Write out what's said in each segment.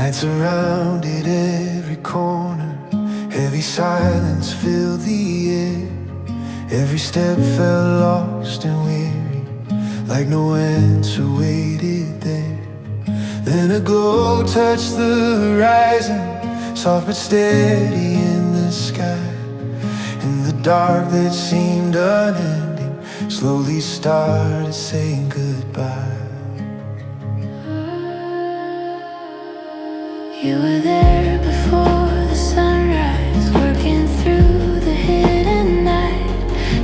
Night surrounded every corner, heavy silence filled the air. Every step felt lost and weary, like no answer waited there. Then a glow touched the horizon, soft but steady in the sky. And the dark that seemed unending slowly started saying goodbye. You were there before the sunrise, working through the hidden night,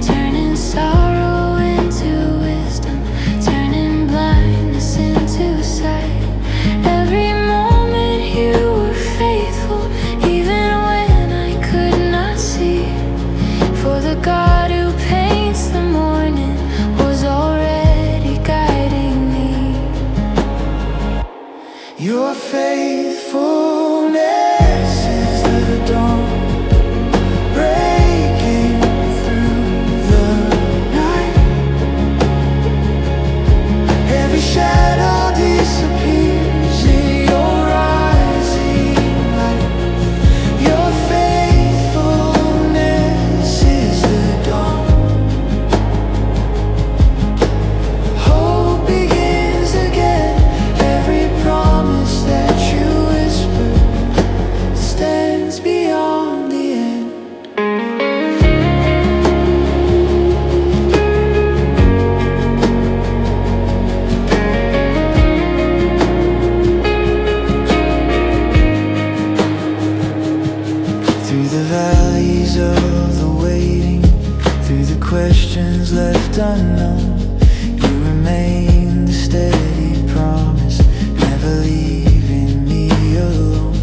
turning sorrow into wisdom, turning blindness into sight. Every moment you were faithful, even when I could not see. For the God who paints the morning was already guiding me. Your faithfulness is the dawn, breaking through the night. Every shadow disappears in your rising light. Your faithfulness is the dawn. Hope begins again. Every promise that you whisper stands beyond the end. Through the valleys of the waiting, through the questions left unknown, you remain the steady promise, never leaving me alone.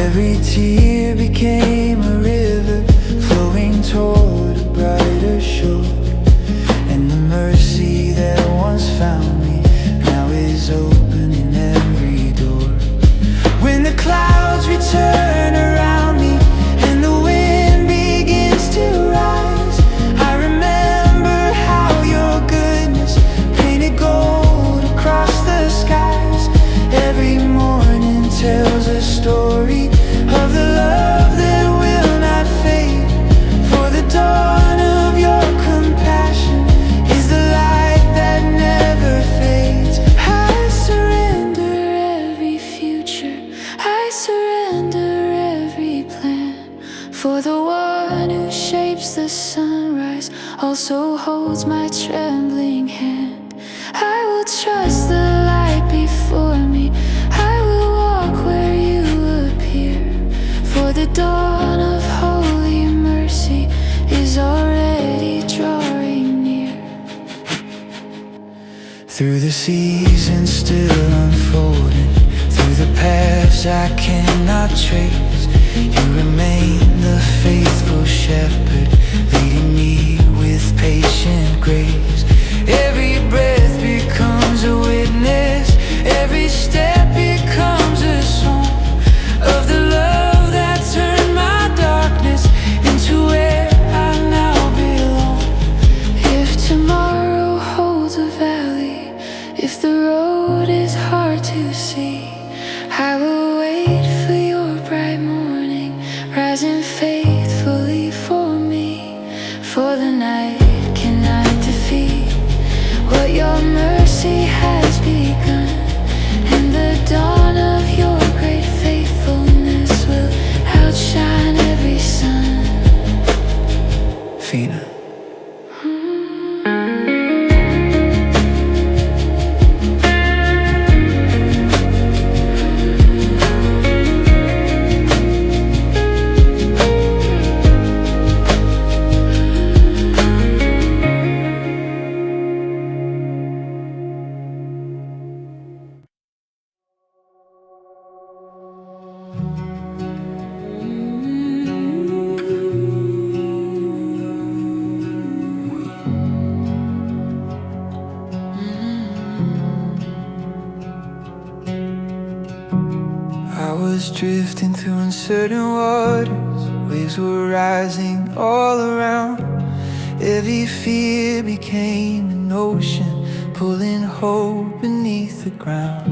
Every tear became a river, flowing toward a brighter shore. And the mercy that once found me now is opening every door. When the clouds return around me and the wind begins to rise, I remember how your goodness painted gold across the skies. Every morning tells a story of the love that will not fade. For the dawn of your compassion is the light that never fades. I surrender every future, I surrender every plan. For the one who shapes the sunrise also holds my trembling hand. I will trust the light before me, I will walk where you appear. For the dawn of holy mercy is already drawing near. Through the seasons still unfolding, through the paths I cannot trace, you remain the faithful shepherd, leading me with patient grace. Every breath becomes a witness, every step becomes a song of the love that turned my darkness into where I now belong. If tomorrow holds a valley, if the road is hard to see, I will wait for your bright morning, rising faithfully for me. For the night cannot defeat what your mercy has begun, and the dawn of your great faithfulness will outshine every sun. Fina. I was drifting through uncertain waters, waves were rising all around. Every fear became an ocean, pulling hope beneath the ground.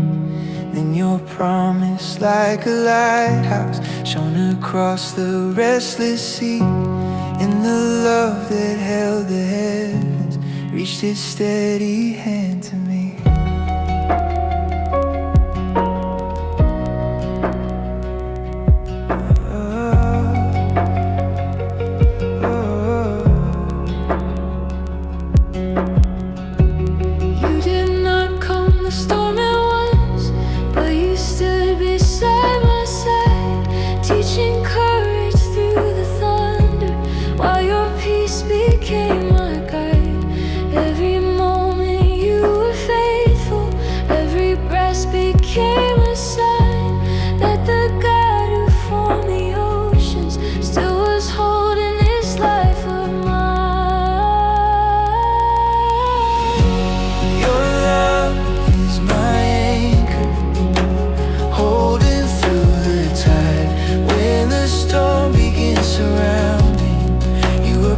then your promise like a lighthouse shone across the restless sea. And the love that held the heavens reached its steady hand to me.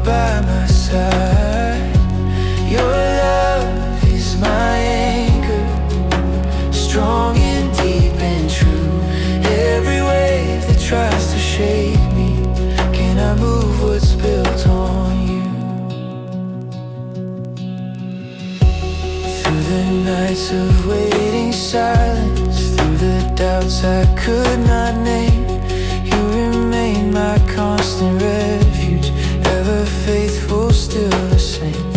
By my side, your love is my anchor, strong and deep and true. Every wave that tries to shake me cannot move what's built on you. Through the nights of waiting silence, through the doubts I could not name, you remain my constant refuge, ever faithful, still the same.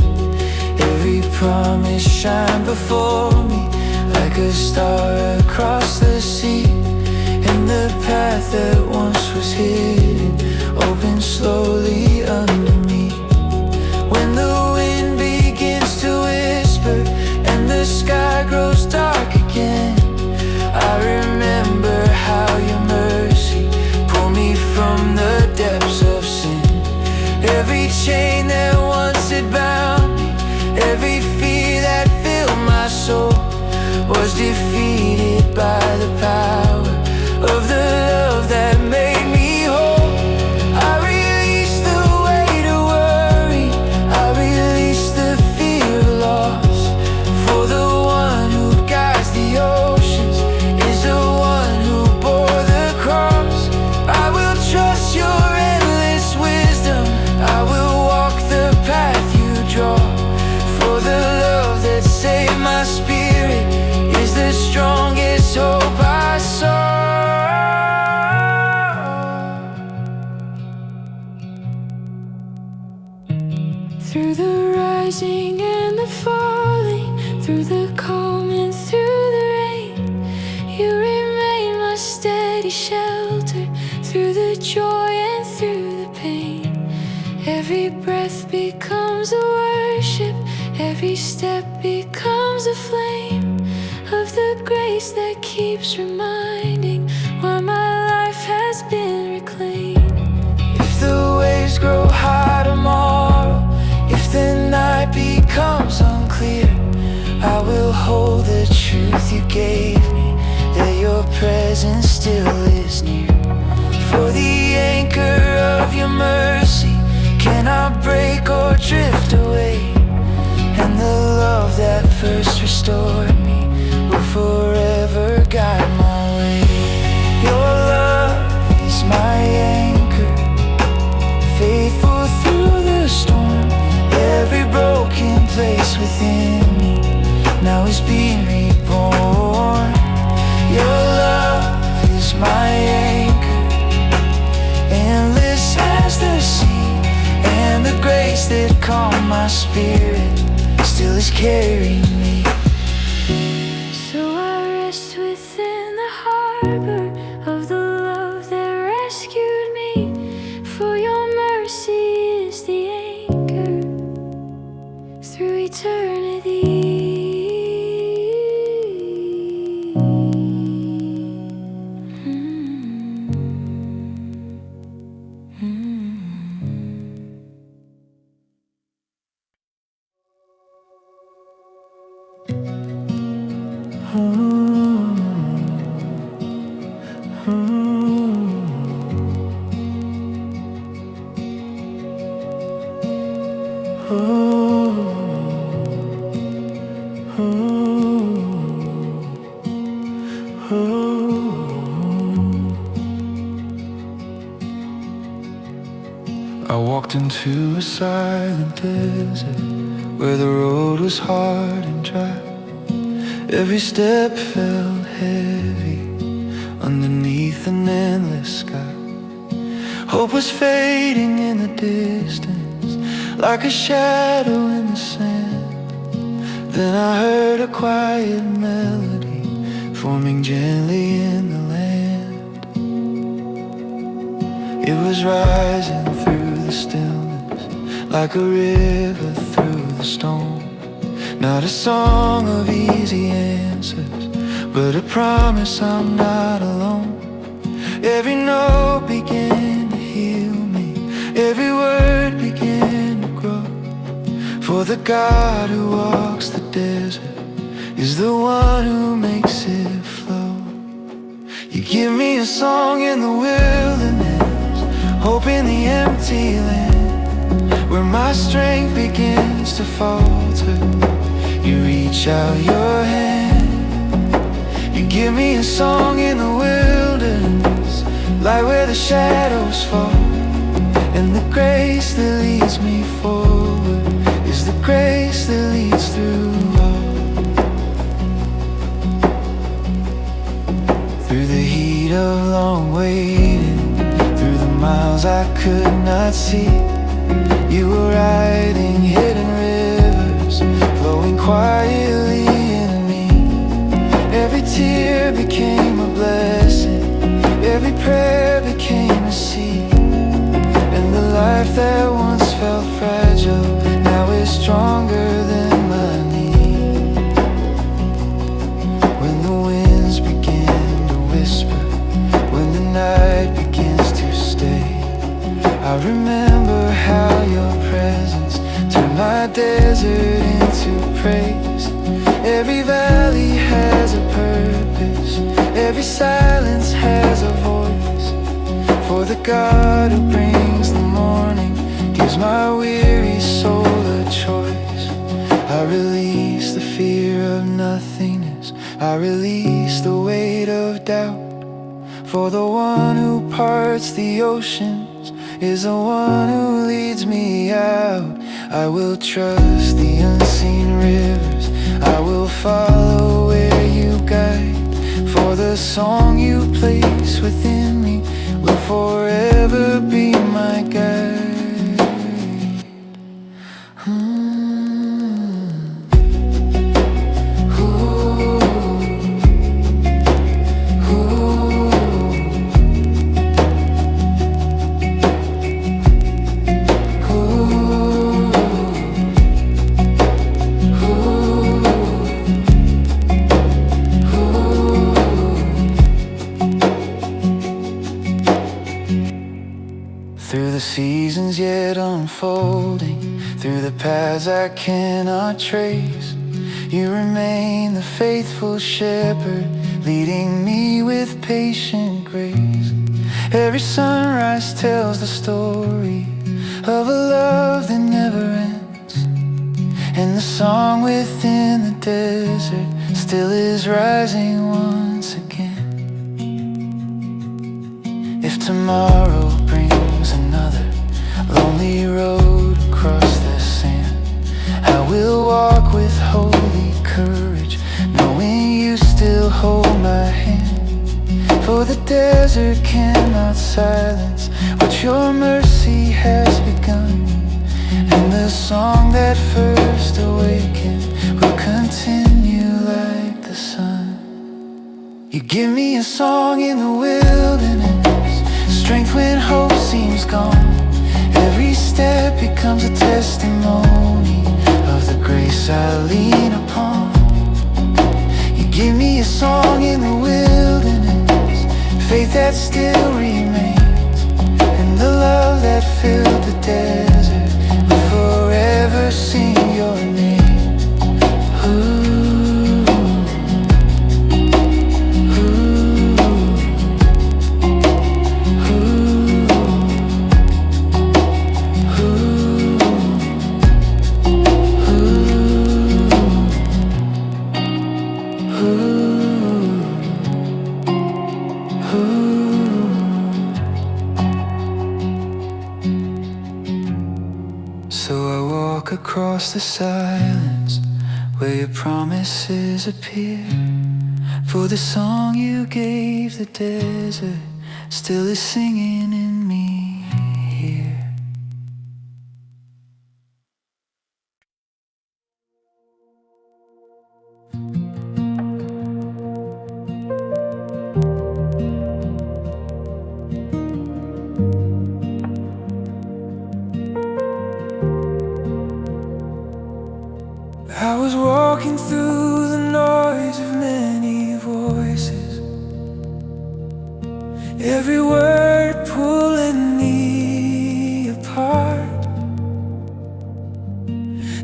Every promise shine before me like a star across the sea. And the path that once was hidden opens slowly under me. When the wind begins to whisper and the sky grows dark again, I remember how your mercy pulled me from the depths of sin. Every chain that once had bound me, every fear that filled my soul, was defeated by the power of the love that made me whole. I release the weight of worry, I release the fear of loss, for the one who guides the oceans is the one who bore the cross. I will trust your endless wisdom, I will walk the path you draw, for the love that saved my spirit is the strongest hope I saw. Through the rising and the falling, through the calm and through the rain, you remain my steady shelter, through the joy and through the pain. Every breath becomes a worship, every step becomes a flame of the grace that keeps reminding why my life has been reclaimed. If the waves grow high tomorrow, if the night becomes unclear, I will hold the truth you gave me, that your presence still is near. For the anchor of your mercy cannot break or drift away, and the love that first restored me will forever guide my way. Your love is my anchor, faithful through the storm. Every broken place within me now is being reborn. Your love is my anchor, endless as the sea, and the grace that calmed my spirit still is carrying me. So I rest within the harbor of the love that rescued me, for your mercy is the anchor through eternity. Oh, I walked into a silent desert where the road was hard and dry. Every step felt heavy underneath an endless sky. Hope was fading in the distance like a shadow in the sand. Then I heard a quiet melody forming gently in the land. It was rising through the stillness like a river through the storm. Not a song of easy answers, but a promise I'm not alone. Every note began to heal me, every word began to grow. For the God who walks the desert is the one who makes it flow. You give me a song in the wilderness, hope in the empty land, where my strength begins to falter. You reach out your hand. You give me a song in the wilderness, light where the shadows fall. And the grace that leads me forward is the grace that leads through all. Through the heat of long waiting, through the miles I could not see, you were riding hidden rivers, flowing quietly in me. Every tear became a blessing, every prayer became a seed. And the life that once felt fragile now is stronger than my need. When the winds begin to whisper, when the night begins to stay, I remember how your presence turned my desert into praise. Every valley has a purpose, every silence has a voice. For the God who brings the morning gives my weary soul a choice. I release the fear of nothingness, I release the weight of doubt. For the one who parts the oceans is the one who leads me out. I will trust the unseen rivers, I will follow where you guide. For the song you place within me will forever be my guide. Through the seasons yet unfolding, through the paths I cannot trace, you remain the faithful shepherd, leading me with patient grace. Every sunrise tells the story of a love that never ends, and the song within the desert still is rising once again. If tomorrow brings another lonely road across the sand, I will walk with holy courage, knowing you still hold my hand. For the desert cannot silence what your mercy has begun, and the song that first awakened will continue like the sun. You give me a song in the wilderness, strength when hope seems gone. Every step becomes a testimony of the grace I lean upon. You give me a song in the wilderness, faith that still remains, and the love that filled the desert will forever sing your name. So I walk across the silence where your promises appear. For the song you gave the desert still is singing in me here. I was walking through the noise of many voices, every word pulling me apart.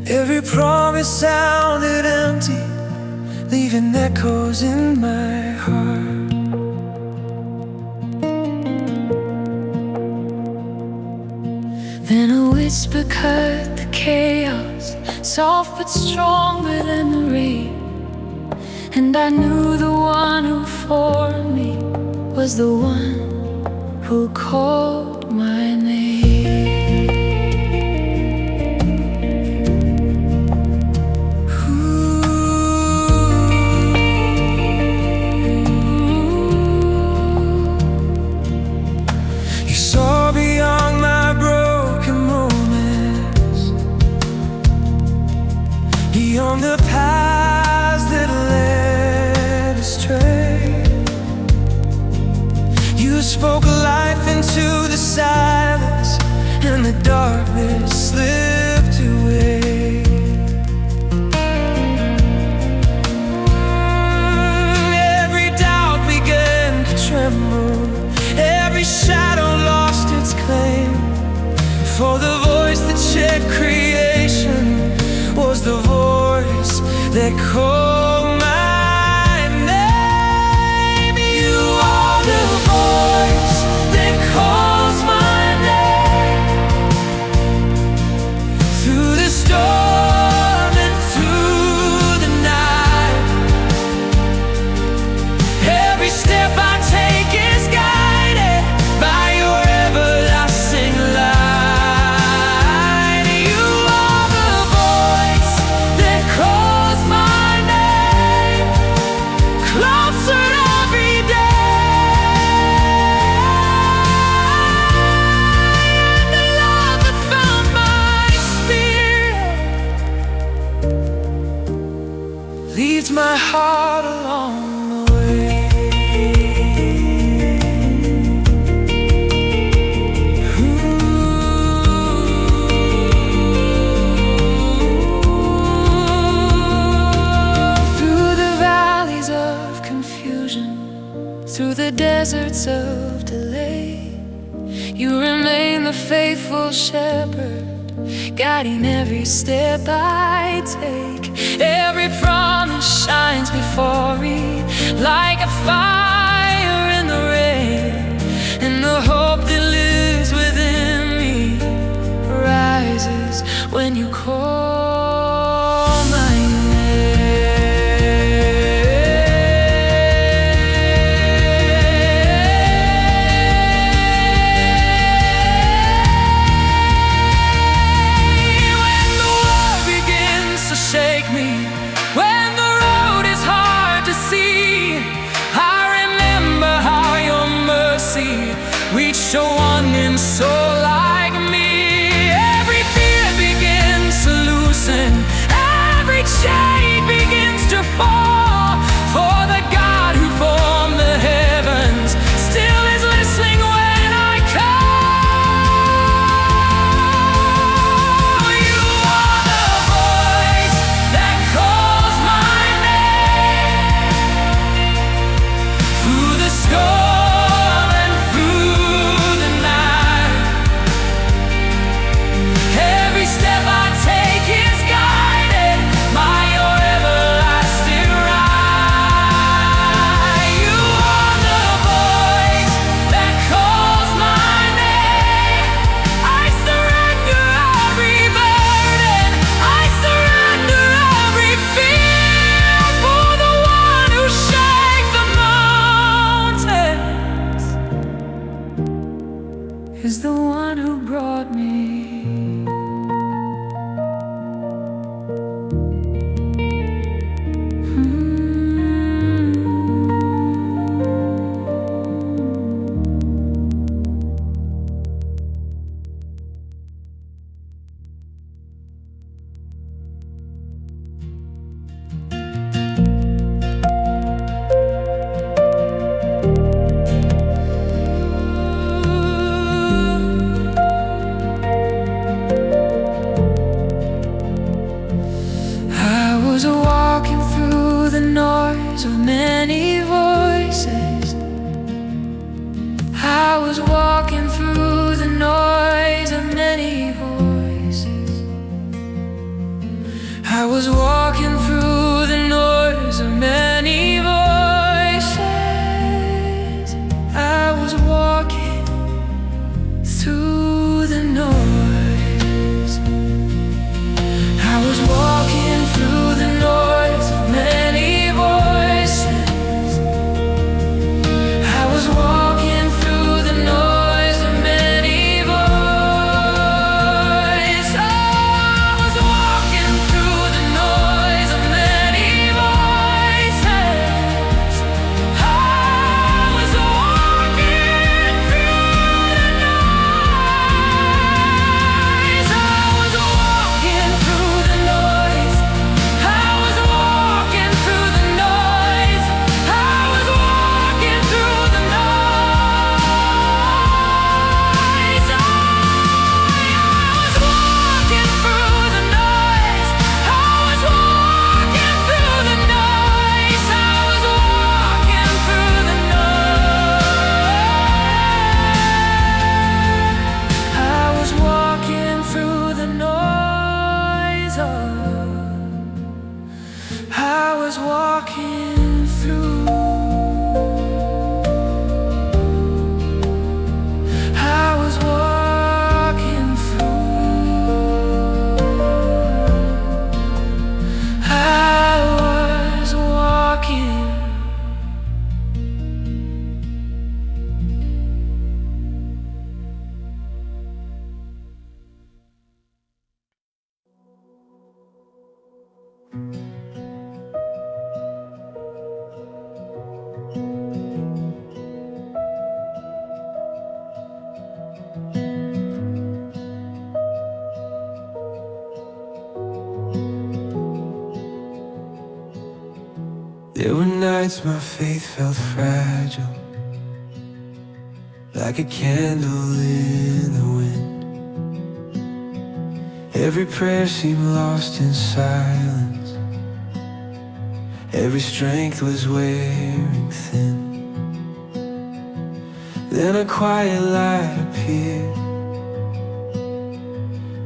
Every promise sounded empty, leaving echoes in my heart. Then a whisper cut the chaos, soft but stronger than the rain. And I knew the one who formed me was the one who called my name. You saw beyond my broken moments, beyond the paths that led astray. You spoke life into the silence, and the darkness slipped away. Every doubt began to tremble, every shadow lost its claim. For the voice that shaped creation was the voice that called my name. You are the voice that calls my name. Through the storm and through the night, every step I take is guided by your everlasting light. You are the voice that calls my name, closer every day. And the love that found my spirit leads my heart along the way. Through the valleys of confusion, through the deserts of delay, you remain the faithful shepherd, guiding every step I take. Every promise shines before me like a fire in the rain, and the hope that lives within me rises when you call my name. When the world begins to shake me, when the road is hard to see, I is the one who brought me. Of many voices, I was walking through the noise of many voices. I was walking through the noise of many voices. I was walking through the noise. I was walking through the noise of many There were nights my faith felt fragile, like a candle in the wind. Every prayer seemed lost in silence, every strength was wearing thin. Then a quiet light appeared,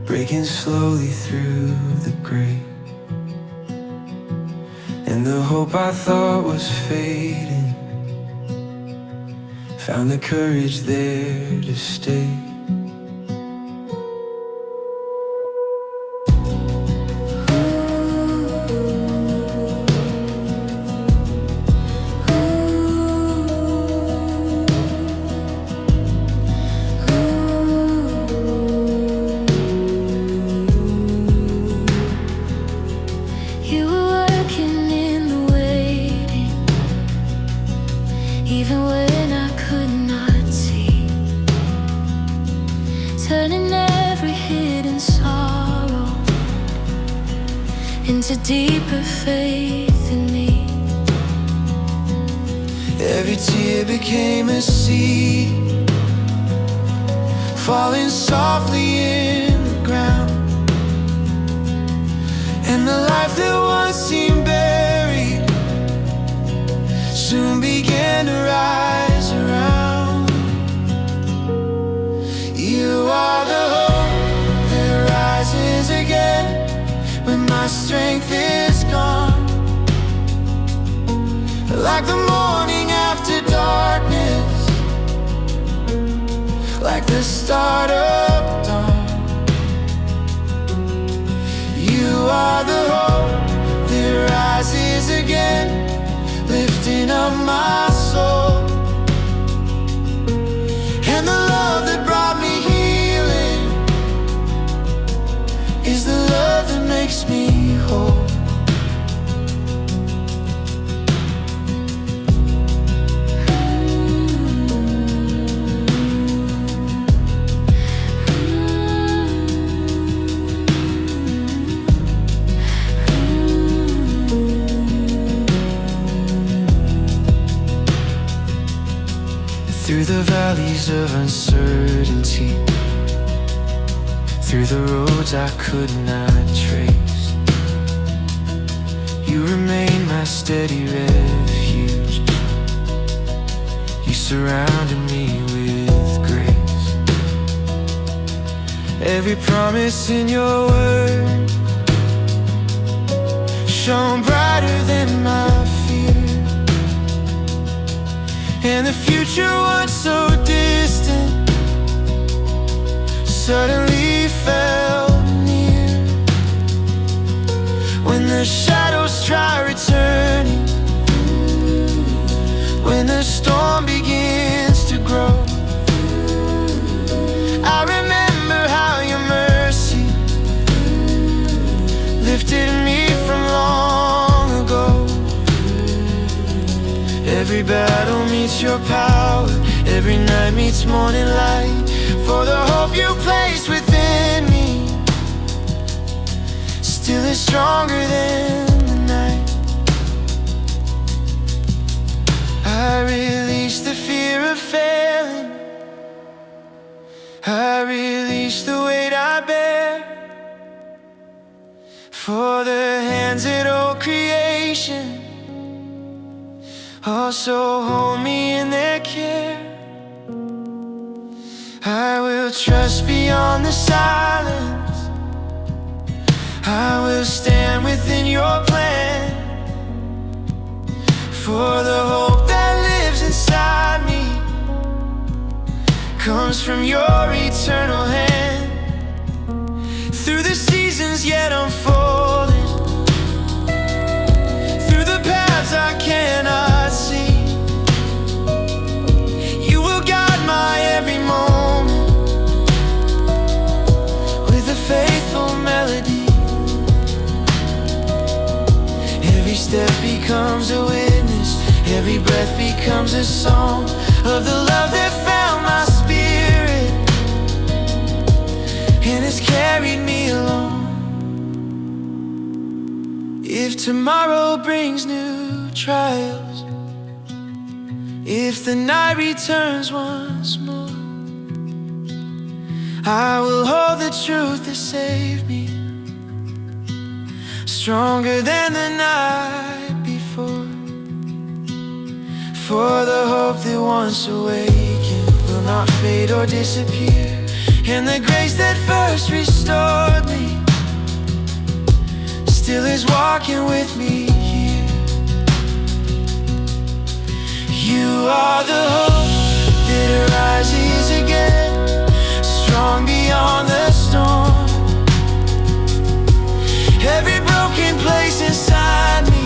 breaking slowly through the gray. And the hope I thought was fading found the courage there to stay. Even when I could not see, turning every hidden sorrow into deeper faith in me. Every tear became a seed, falling softly in the ground. And the life that once seemed buried soon began to rise around. You are the hope that rises again when my strength is gone. Like the morning after darkness, like the start of dawn. You are the hope that rises again, lifting up my soul. And the love that brought me through the valleys of uncertainty, through the roads I could not trace. You remain my steady refuge. You surrounded me with grace. Every promise in your word shone brighter than my fear, and the future once so distant suddenly felt near. When the shadows try returning, when the storm begins to grow, I remember how your mercy lifted me from long ago. Every battle meets your power, every night meets morning light. For the hope you place within me still is stronger than the night. I release the fear of failing, I release the weight I bear. For the hands that hold creation also hold me in their care. I will trust beyond the silence, I will stand within your plan. For the hope that lives inside me comes from your eternal hand. Through the seasons yet unfolding, through the paths I cannot see, you will guide my every moment with a faithful melody. Every step becomes a witness, every breath becomes a song of the love that found my spirit and has carried me along. If tomorrow brings new trials, if the night returns once more, I will hold the truth that saved me, stronger than the night before. For the hope that once awakened will not fade or disappear, and the grace that first restored me still is walking with me here. You are the hope that arises again, strong beyond the storm. Every broken place inside me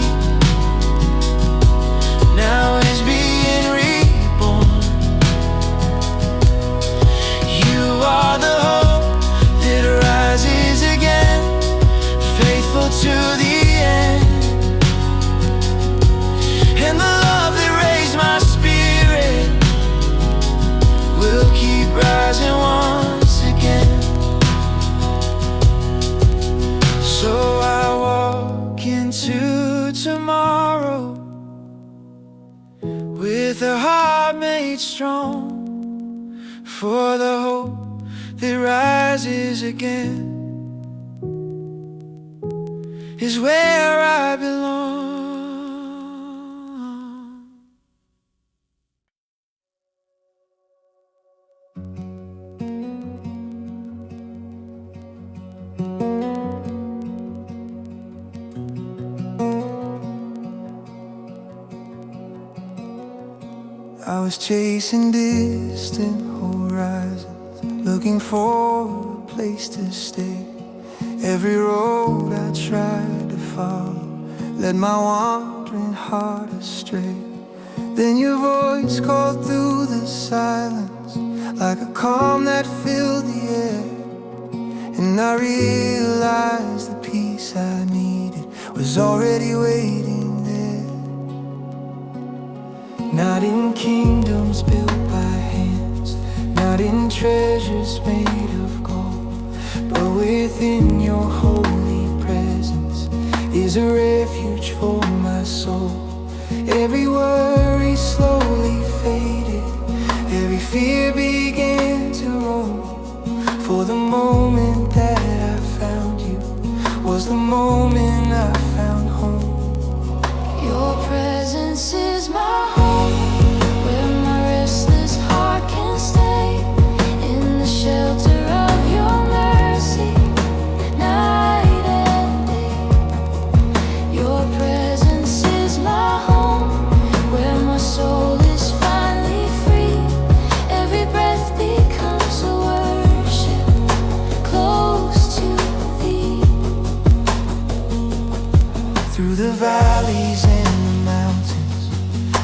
now is being reborn. You are the hope that rises again, faithful to the end, and the love that raised my spirit will keep rising once again. So I walk into tomorrow with a heart made strong, for the hope that rises again is where I belong. I was chasing distant horizons, looking for a place to stay. Every road I tried to follow led my wandering heart astray. Then your voice called through the silence, like a calm that filled the air. And I realized the peace I needed was already waiting there. Not in kingdoms built by hands, not in treasures made of gold, but within your holy presence is a refuge for my soul. Every worry slowly faded, fear began to roam. For the moment that I found you was the moment I found home. Your presence is my home, where my restless heart can stay, in the shelter of your mercy, night and day. Your presence is my home, where my soul is finally free. Every breath becomes a worship close to thee. Through the valleys and the mountains,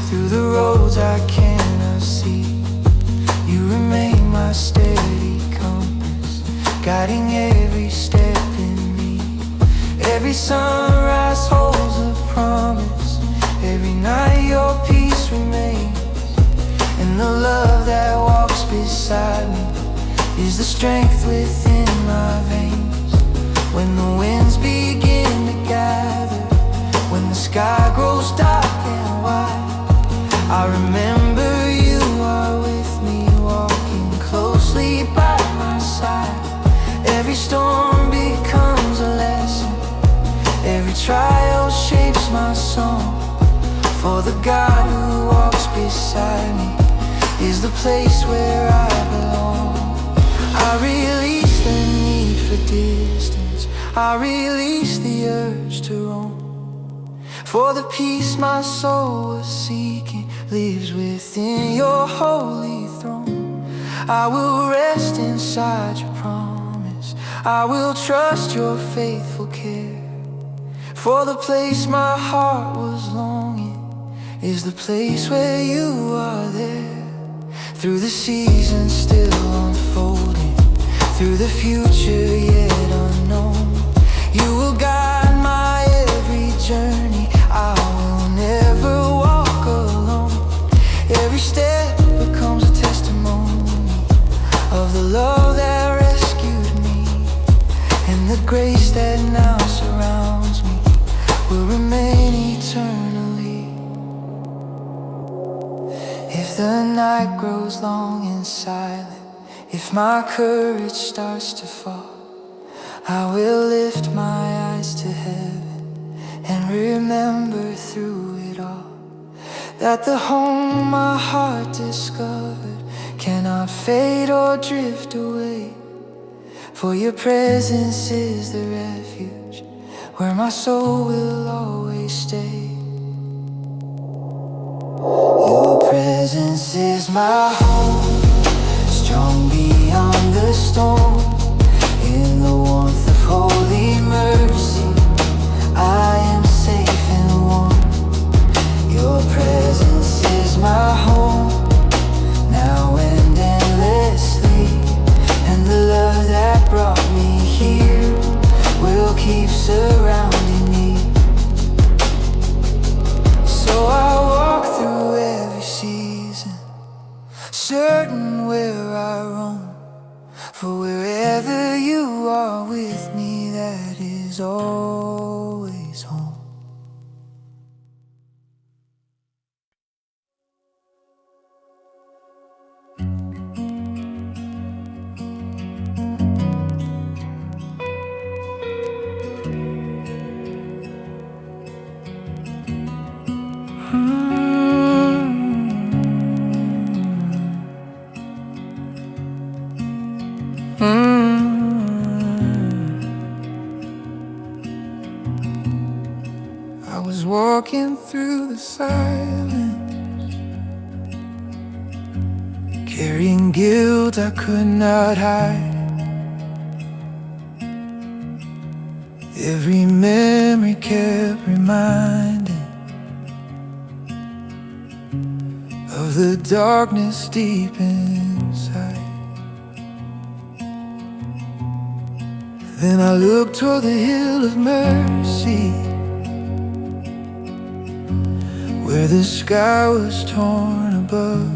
through the roads I cannot see, you remain my steady compass, guiding every step in me. Every sunrise holds a promise, every night your peace remains. And the love that walks beside me is the strength within my veins. When the winds begin to gather, when the sky grows dark and wide, I remember you are with me, walking closely by my side. Every storm becomes a lesson, every trial shapes my song. For the God who walks beside me is the place where I belong. I release the need for distance, I release the urge to roam. For the peace my soul was seeking lives within your holy throne. I will rest inside your promise, I will trust your faithful care. For the place my heart was longing is the place where you are there. Through the seasons still unfolding, through the future yet unknown, you will guide my every journey. I will never walk alone. Every step becomes a testimony of the love that rescued me, and the grace that now surrounds me will remain eternally. If the night grows long and silent, if my courage starts to fall, I will lift my eyes to heaven and remember through it all that the home my heart discovered cannot fade or drift away. For your presence is the refuge where my soul will always stay. Your presence is my home, strong beyond the storm. In the warmth of holy mercy, I am safe and warm. Your presence is my home, now and endlessly. And the love that brought me here will keep surrounding me. So I walk through every season, certain where I roam. For wherever you are with me, that is always home. I was walking through the silence, carrying guilt I could not hide. Every memory kept reminding of the darkness deep inside. Then I looked toward the hill of mercy, where the sky was torn above,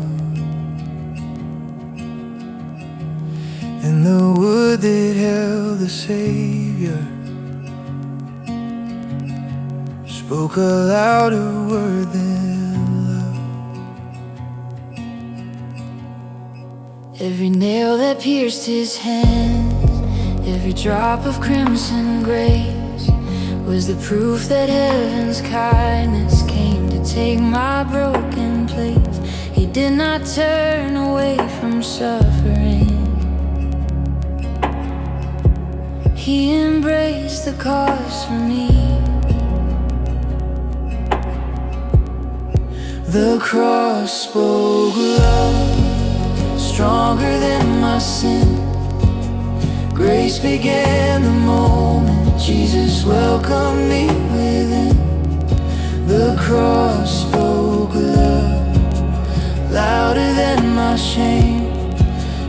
and the wood that held the Savior spoke a louder word than love. Every nail that pierced his hands, every drop of crimson grace was the proof that heaven's kindness came to take my broken place. He did not turn away from suffering. He embraced the cause for me. The cross spoke love, stronger than my sin. Grace began the moment Jesus welcomed me within. The cross spoke love, louder than my shame,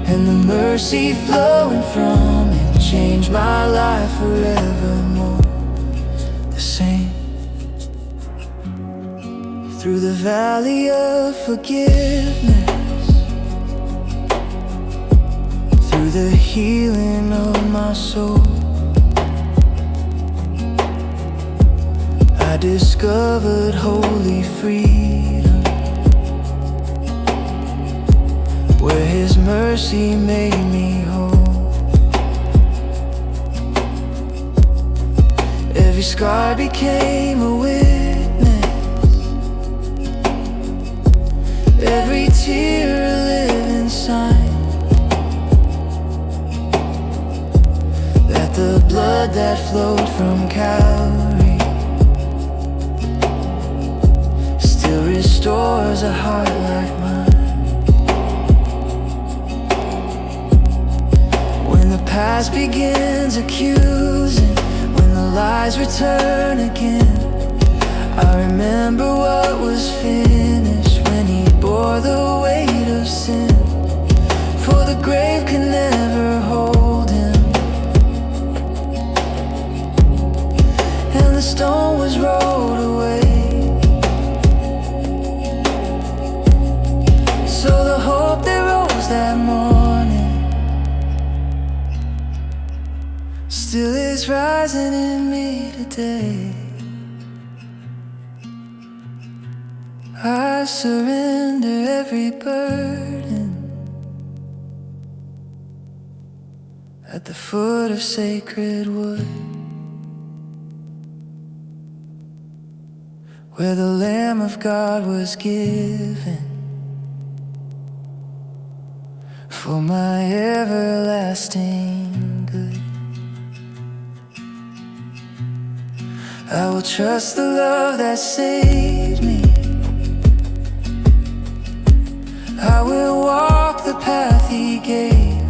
and the mercy flowing from it changed my life forevermore. The same. Through the valley of forgiveness, through the healing of my soul, I discovered holy freedom, where His mercy made me whole. Every scar became a witness, every tear a living sign that the blood that flowed from Calvary still restores a heart like mine. When the past begins accusing, when the lies return again, I remember what was finished when He bore the weight of sin. For the grave can never hold Him, and the stone was rolled away. So the hope that rose that morning still is rising in me today. I surrender every burden at the foot of sacred wood, where the Lamb of God was given for my everlasting good. I will trust the love that saved me. I will walk the path He gave,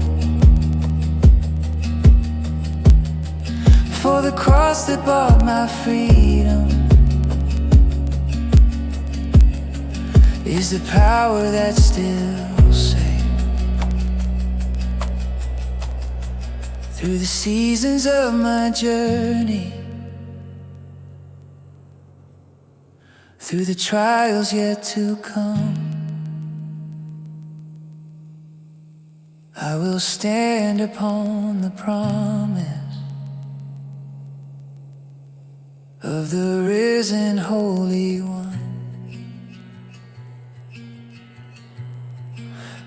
for the cross that bought my freedom is the power that still saves. Through the seasons of my journey, through the trials yet to come, I will stand upon the promise of the risen Holy One.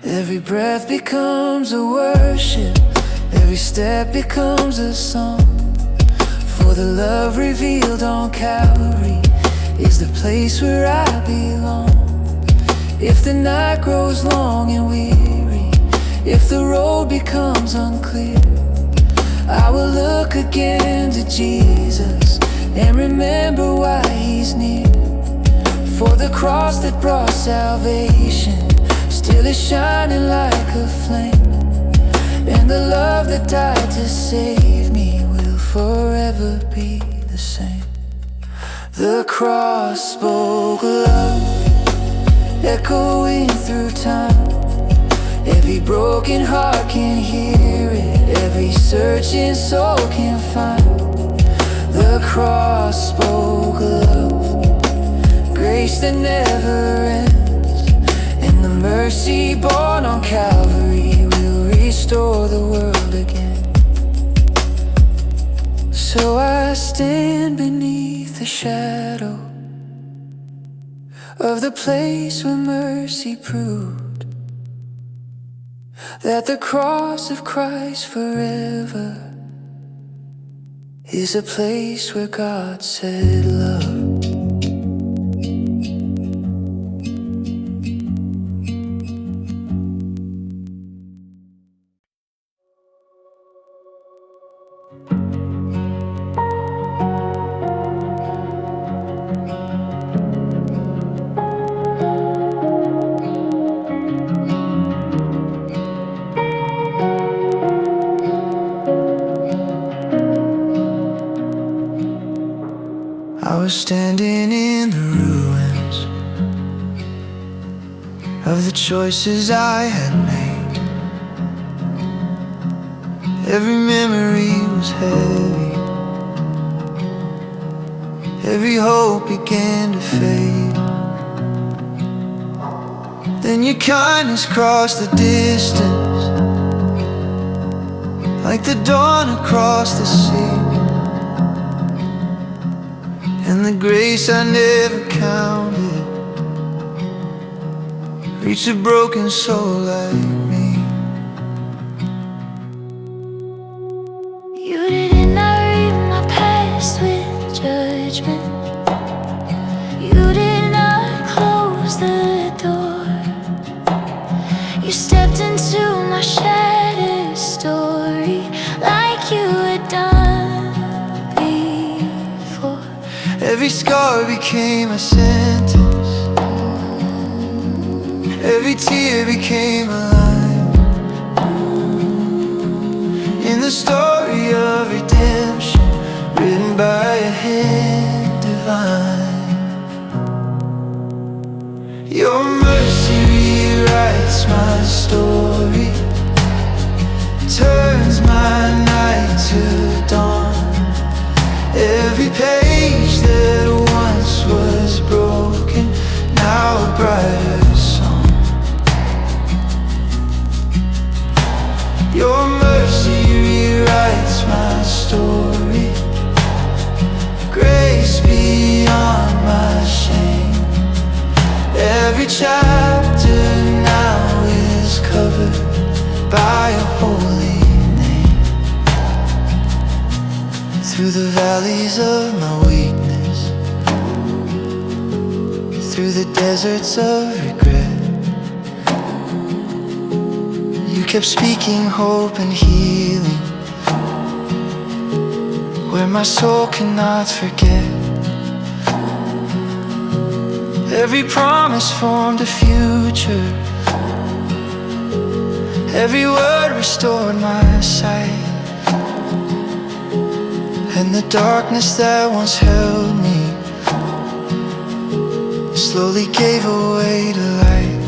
Every breath becomes a worship, every step becomes a song, for the love revealed on Calvary is the place where I belong. If the night grows long and weary, if the road becomes unclear, I will look again to Jesus and remember why He's near. For the cross that brought salvation still is shining like a flame, and the love that died to save me will forever be the same. The cross spoke love, echoing through time. Every broken heart can hear it, every searching soul can find. The cross spoke love, grace that never ends, and the mercy born on Calvary will restore the world again. So I stand beneath the shadow of the place where mercy proved that the cross of Christ forever is a place where God said love. I was standing in the ruins of the choices I had made. Every memory was heavy, every hope began to fade. Then your kindness crossed the distance, like the dawn across the sea. And the grace I never counted reached a broken soul like me. You did not read my past with judgment. You did not close the door. You stepped into my shattered story like you had done before. Every scar became a sentence, every tear became a line in the story of redemption, written by a hand divine. Your mercy rewrites my story, turns my night to dawn. Every page that once was broken, now a brighter song. Your mercy rewrites my story, grace beyond my shame. Every chapter now is covered by a holy name. Through the valleys of my weakness, through the deserts of regret, you kept speaking hope and healing, where my soul cannot forget. Every promise formed a future, every word restored my sight. And the darkness that once held me slowly gave away to light.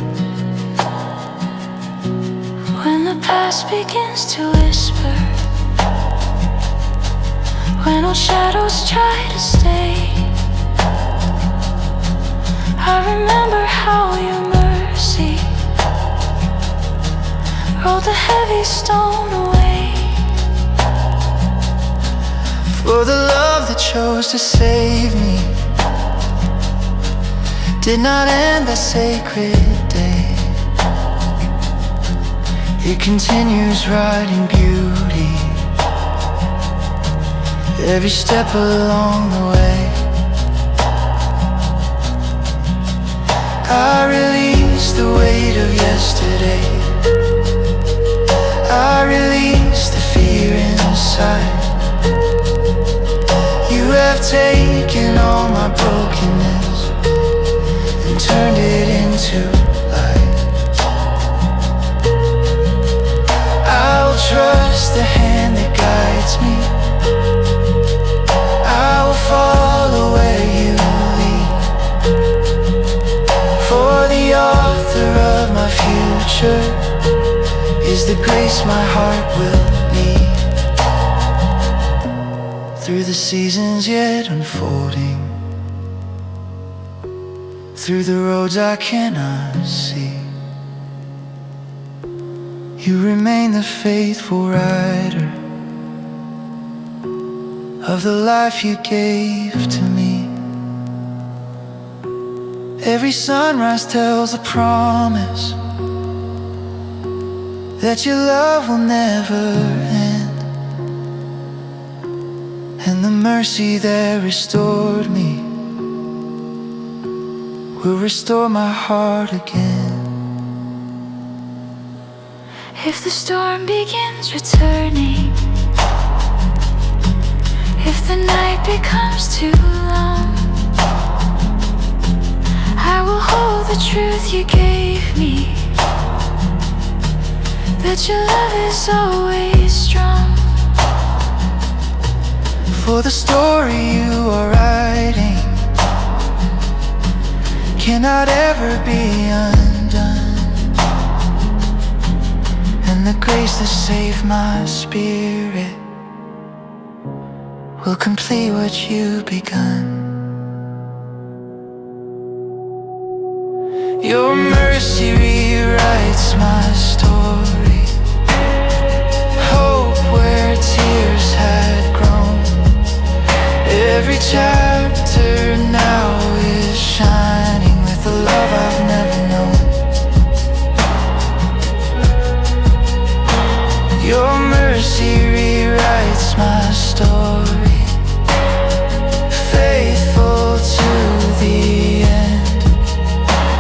When the past begins to whisper, when old shadows try to stay, I remember how your mercy rolled the heavy stone away. For the love that chose to save me did not end that sacred day. It continues writing beauty every step along the way. I release the weight of yesterday, I release the fear inside. You have taken all my brokenness and turned it into light. I'll trust the hand that guides me, I will follow where you lead. For the author of my future is the grace my heart will need. Through the seasons yet unfolding, through the roads I cannot see, you remain the faithful rider of the life you gave to me. Every sunrise tells a promise, that your love will never end, and the mercy that restored me will restore my heart again. If the storm begins returning, if the night becomes too long, I will hold the truth you gave me, that your love is always strong. For the story you are writing cannot ever be undone, and the grace that saved my spirit will complete what you've begun. Your mercy rewrites my story, hope where tears had grown. Every chapter now is shining with the love I've never known. Your mercy rewrites my story, faithful to the end,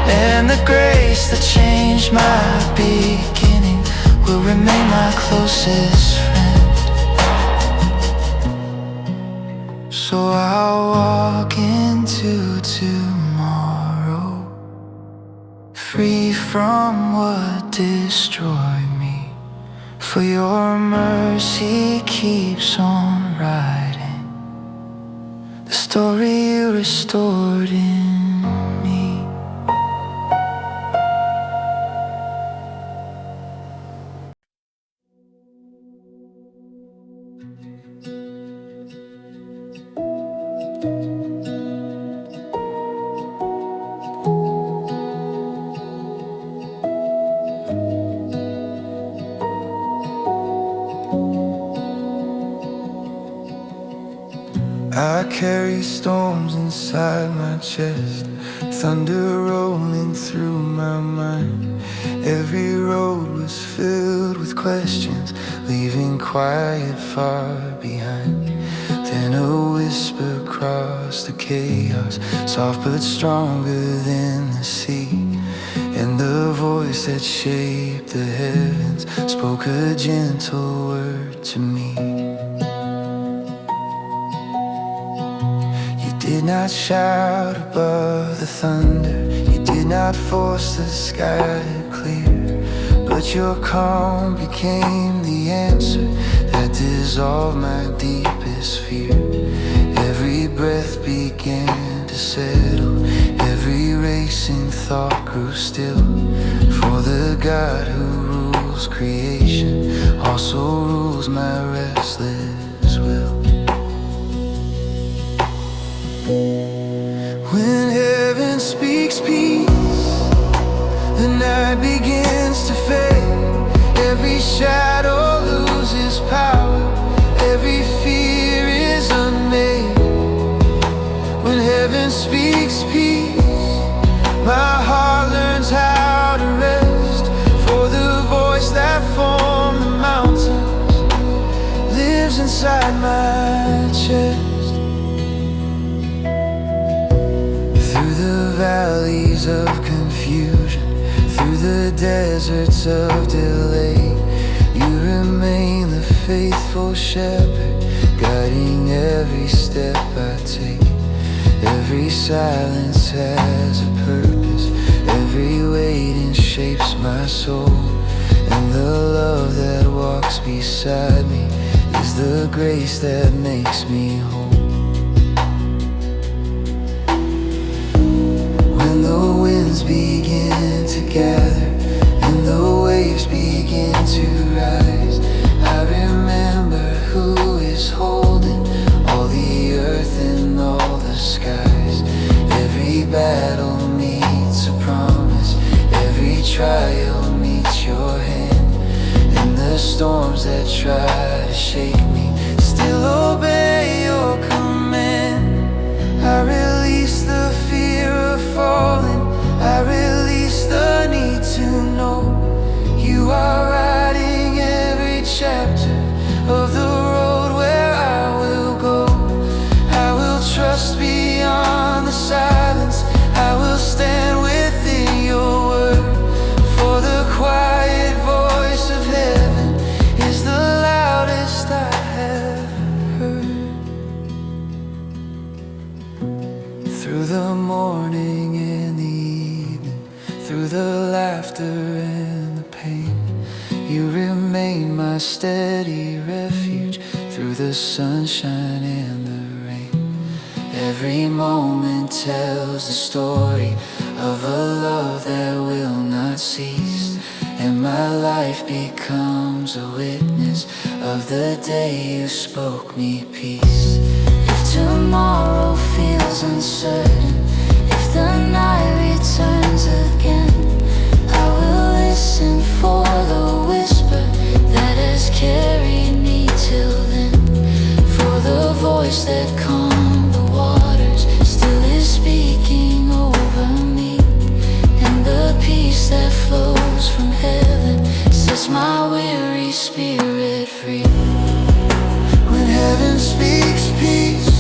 and the grace that changed my beginning will remain my closest friend. So I'll walk into tomorrow, free from what destroyed me, for your mercy keeps on writing the story you restored in me. I carry storms inside my chest, thunder rolling through my mind. Every road was filled with questions, leaving quiet far behind. Then a whisper crossed the chaos, soft but stronger than the sea, and the voice that shaped the heavens spoke a gentle word to me. You did not shout above the thunder, you did not force the sky to clear, but your calm became the answer that dissolved my deepest fear. Every breath began to settle, every racing thought grew still, for the God who rules creation also rules my restless will. When heaven speaks peace, the night begins to fade. Every shadow loses power, every fear is unmade. When heaven speaks peace, my heart learns how to rest, for the voice that formed the mountains lives inside my chest. Through the valleys of confusion, through the deserts of delay, you remain the faithful shepherd, guiding every step I take. Every silence has a purpose, every waiting shapes my soul, and the love that walks beside me is the grace that makes me whole. When the winds begin to gather and the waves begin to rise, I remember who is holding all the earth and all the skies. Every battle meets a promise, every trial meets your hand, and the storms that try to shake me still obey your command. I release the fear of falling, I release the need to know you are right You remain my steady refuge through the sunshine and the rain. Every moment tells the story of a love that will not cease, and my life becomes a witness of the day you spoke me peace. If tomorrow feels uncertain, if the night returns again, I will listen for the whisper that has carried me till then. For the voice that calmed the waters still is speaking over me, and the peace that flows from heaven sets my weary spirit free. When heaven speaks peace,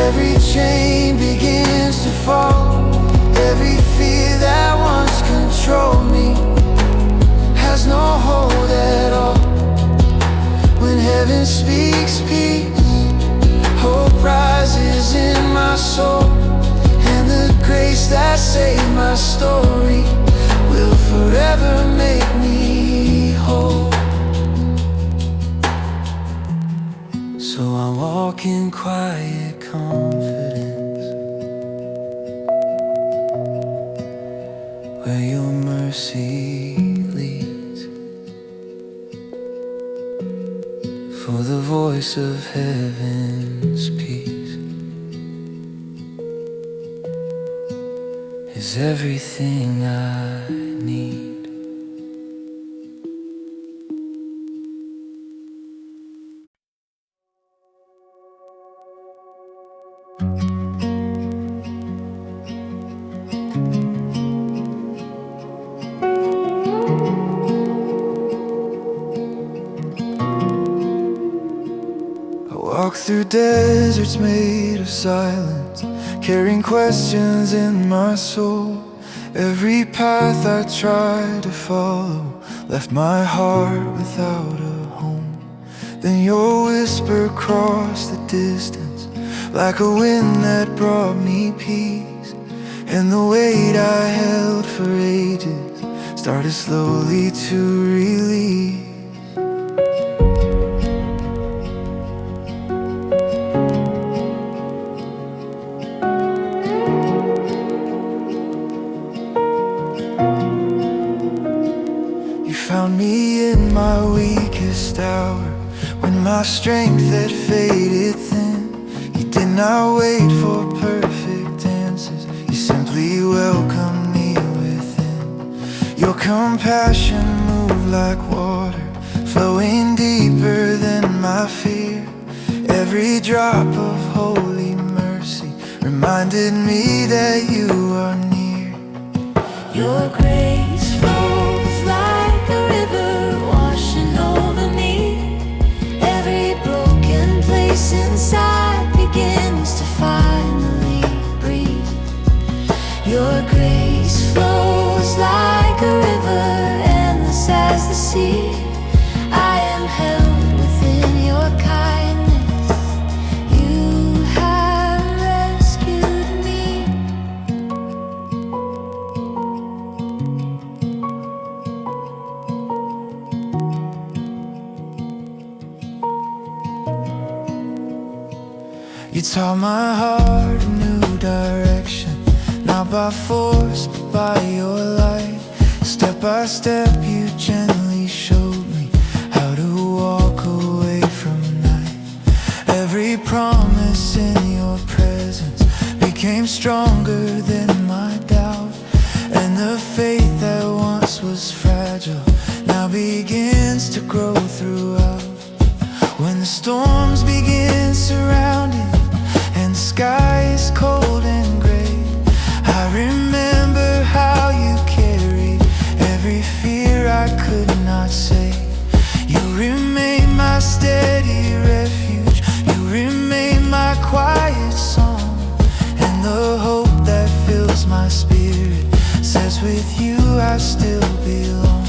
every chain begins to fall. Every fear that once controlled me has no hold at all. When heaven speaks peace, hope rises in my soul, and the grace that saved my story will forever make me whole. So I walk in quiet confidence, where your mercy leads. For the voice of heaven's peace is everything I need. Walk through deserts made of silence, carrying questions in my soul. Every path I tried to follow left my heart without a home. Then your whisper crossed the distance, like a wind that brought me peace. And the weight I held for ages started slowly to release. Found me in my weakest hour, when my strength had faded thin. You did not wait for perfect answers, you simply welcomed me within. Your compassion moved like water, flowing deeper than my fear. Every drop of holy mercy reminded me that you are near. Your grace flows like a river washing over me. Every broken place inside begins to finally breathe. Your grace flows like a river, endless as the sea. I am held within your kindness. You have rescued me. You taught my heart a new direction, not by force but by your light. Step by step you gently showed me how to walk away from night. Every promise in your presence became stronger than my doubt, and the faith that once was fragile now begins to grow throughout. When the storms begin surrounding and the sky is cold and gray, I remember how you carried every fear I could not say. You remain my steady refuge, you remain my quiet song, and the hope that fills my spirit says with you I still belong.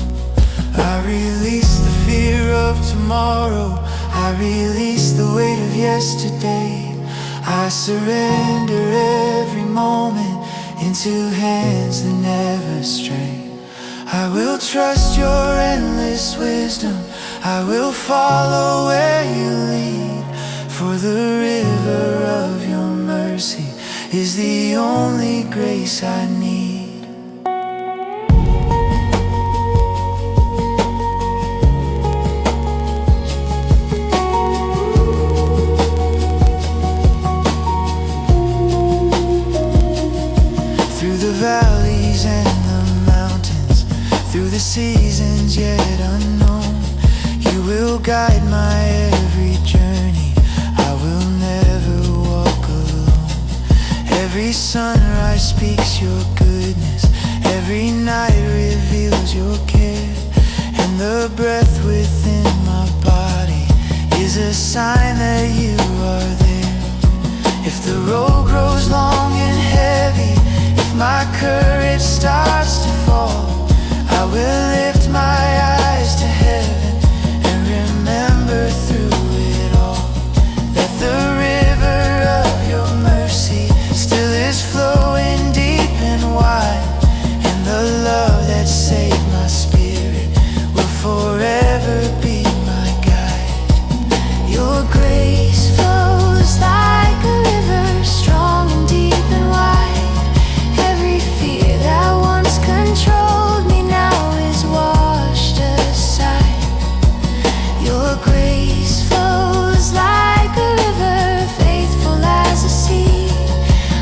I release the fear of tomorrow, I release the weight of yesterday. I surrender every moment into hands that never stray. I will trust your endless wisdom. wisdom. I will follow where you lead, for the river of your mercy is the only grace I need. Through the valleys and the mountains, through the seasons yet unknown, you will guide my every journey. I will never walk alone. Every sunrise speaks your goodness, every night reveals your care, and the breath within my body is a sign that you are there. If the road grows long and heavy, my courage starts to fall, I will lift my eyes to heaven and remember through it all that the river of your mercy still is flowing deep and wide, and the love that saved my spirit will forever be my guide. Your grace flows like a river, strong and deep and wide. Controlled me now is washed aside. Your grace flows like a river, faithful as a sea.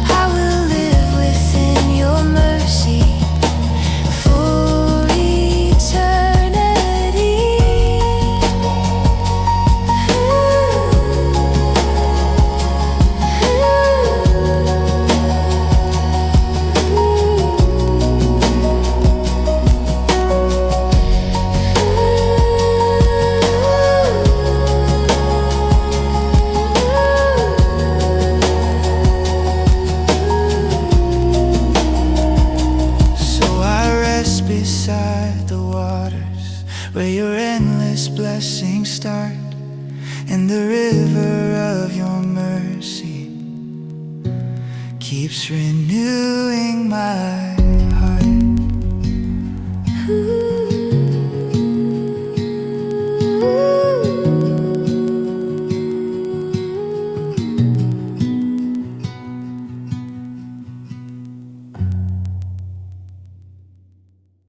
I will live within your mercy for eternity. Beside the waters where your endless blessings start, and the river of your mercy keeps renewing my